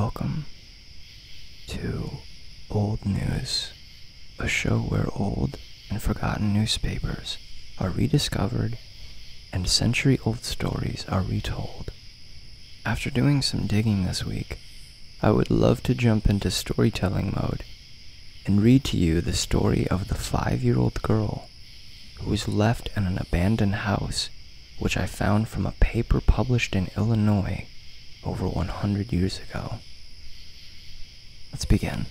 Welcome to Old News, a show where old and forgotten newspapers are rediscovered and century-old stories are retold. After doing some digging this week, I would love to jump into storytelling mode and read to you the story of the 5-year-old girl who was left in an abandoned house, which I found from a paper published in Illinois over 100 years ago. Let's begin.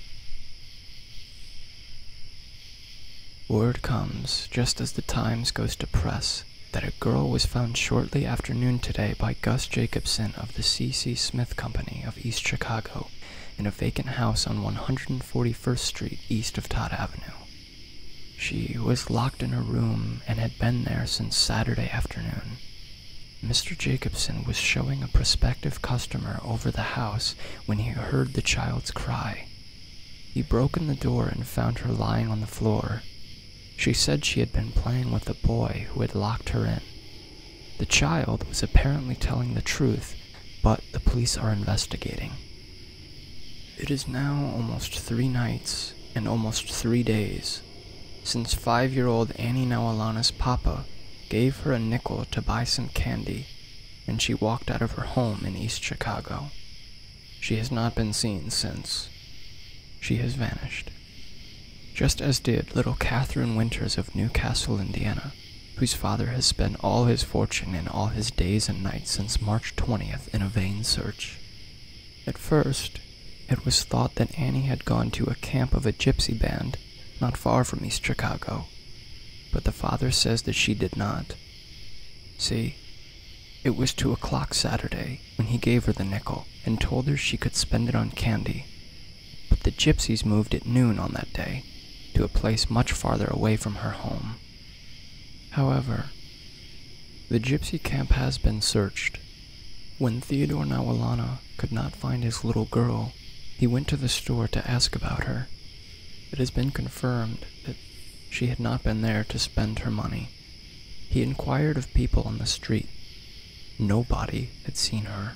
Word comes just as the Times goes to press that a girl was found shortly after noon today by Gus Jacobson of the C.C. Smith Company of East Chicago in a vacant house on 141st Street east of Todd Avenue. She was locked in her room and had been there since Saturday afternoon. Mr. Jacobson was showing a prospective customer over the house when he heard the child's cry. He broke in the door and found her lying on the floor. She said she had been playing with a boy who had locked her in. The child was apparently telling the truth, but the police are investigating. It is now almost 3 nights and almost 3 days since 5-year-old Annie Nawalana's papa gave her a nickel to buy some candy, and she walked out of her home in East Chicago. She has not been seen since. She has vanished. Just as did little Catherine Winters of Newcastle, Indiana, whose father has spent all his fortune and all his days and nights since March 20th in a vain search. At first, it was thought that Annie had gone to a camp of a gypsy band not far from East Chicago, but the father says that she did not. See, it was 2 o'clock Saturday when he gave her the nickel and told her she could spend it on candy, but the gypsies moved at noon on that day to a place much farther away from her home. However, the gypsy camp has been searched. When Theodore Nawalana could not find his little girl, he went to the store to ask about her. It has been confirmed that she had not been there to spend her money. He inquired of people on the street. Nobody had seen her.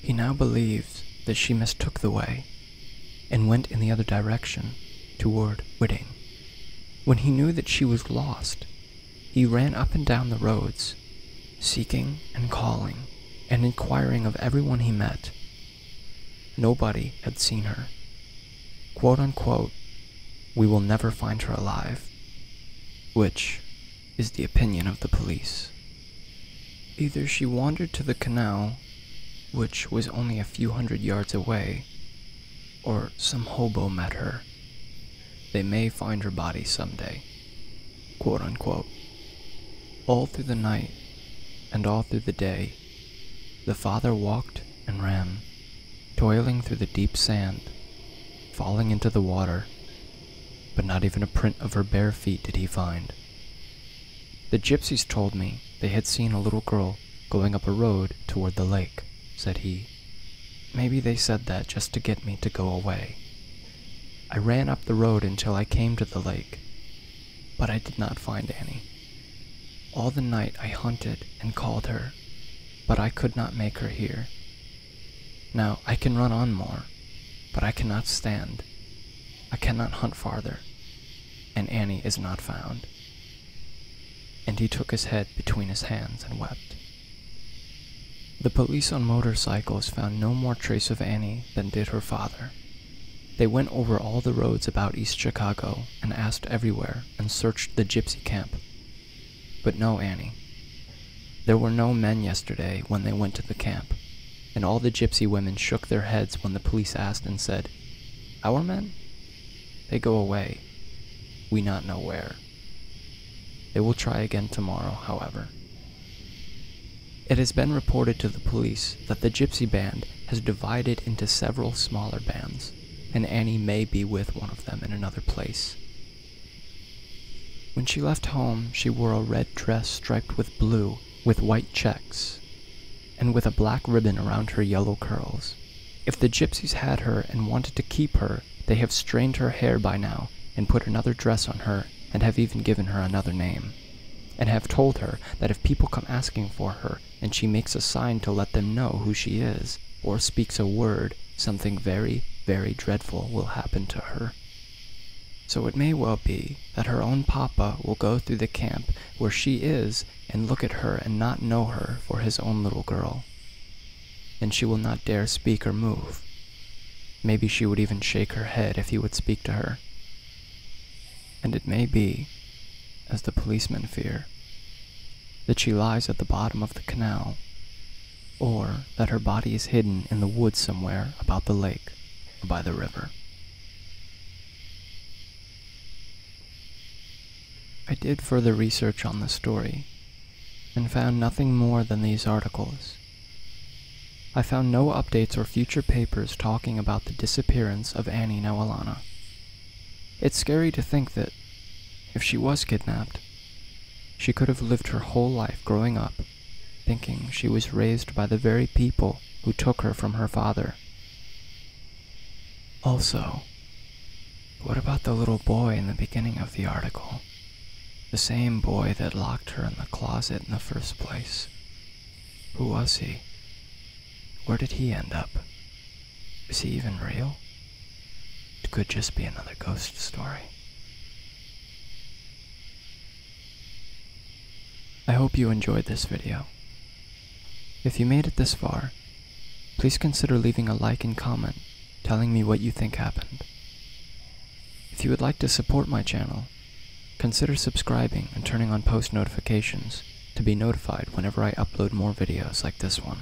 He now believes that she mistook the way and went in the other direction toward Whitting. When he knew that she was lost, he ran up and down the roads, seeking and calling and inquiring of everyone he met. Nobody had seen her. Quote unquote, "We will never find her alive," which is the opinion of the police. Either she wandered to the canal, which was only a few hundred yards away, or some hobo met her. They may find her body someday. Quote unquote. All through the night and all through the day, the father walked and ran, toiling through the deep sand, falling into the water, but not even a print of her bare feet did he find. The gypsies told me they had seen a little girl going up a road toward the lake, said he. Maybe they said that just to get me to go away. I ran up the road until I came to the lake, but I did not find Annie. All the night I hunted and called her, but I could not make her hear. Now I can run on more, but I cannot stand. I cannot hunt farther, and Annie is not found. And he took his head between his hands and wept. The police on motorcycles found no more trace of Annie than did her father. They went over all the roads about East Chicago and asked everywhere and searched the gypsy camp. But no Annie. There were no men yesterday when they went to the camp, and all the gypsy women shook their heads when the police asked and said, "Our men? They go away. We not know where." They will try again tomorrow, however. It has been reported to the police that the gypsy band has divided into several smaller bands, and Annie may be with one of them in another place. When she left home, she wore a red dress striped with blue with white checks, and with a black ribbon around her yellow curls. If the gypsies had her and wanted to keep her, they have strained her hair by now and put another dress on her and have even given her another name, and have told her that if people come asking for her and she makes a sign to let them know who she is, or speaks a word, something very, very dreadful will happen to her. So it may well be that her own papa will go through the camp where she is and look at her and not know her for his own little girl. And she will not dare speak or move. Maybe she would even shake her head if he would speak to her. And it may be, as the policemen fear, that she lies at the bottom of the canal, or that her body is hidden in the woods somewhere about the lake or by the river. I did further research on the story, and found nothing more than these articles. I found no updates or future papers talking about the disappearance of Annie Nawalana. It's scary to think that, if she was kidnapped, she could have lived her whole life growing up, thinking she was raised by the very people who took her from her father. Also, what about the little boy in the beginning of the article? The same boy that locked her in the closet in the first place. Who was he? Where did he end up? Is he even real? It could just be another ghost story. I hope you enjoyed this video. If you made it this far, please consider leaving a like and comment telling me what you think happened. If you would like to support my channel, consider subscribing and turning on post notifications to be notified whenever I upload more videos like this one.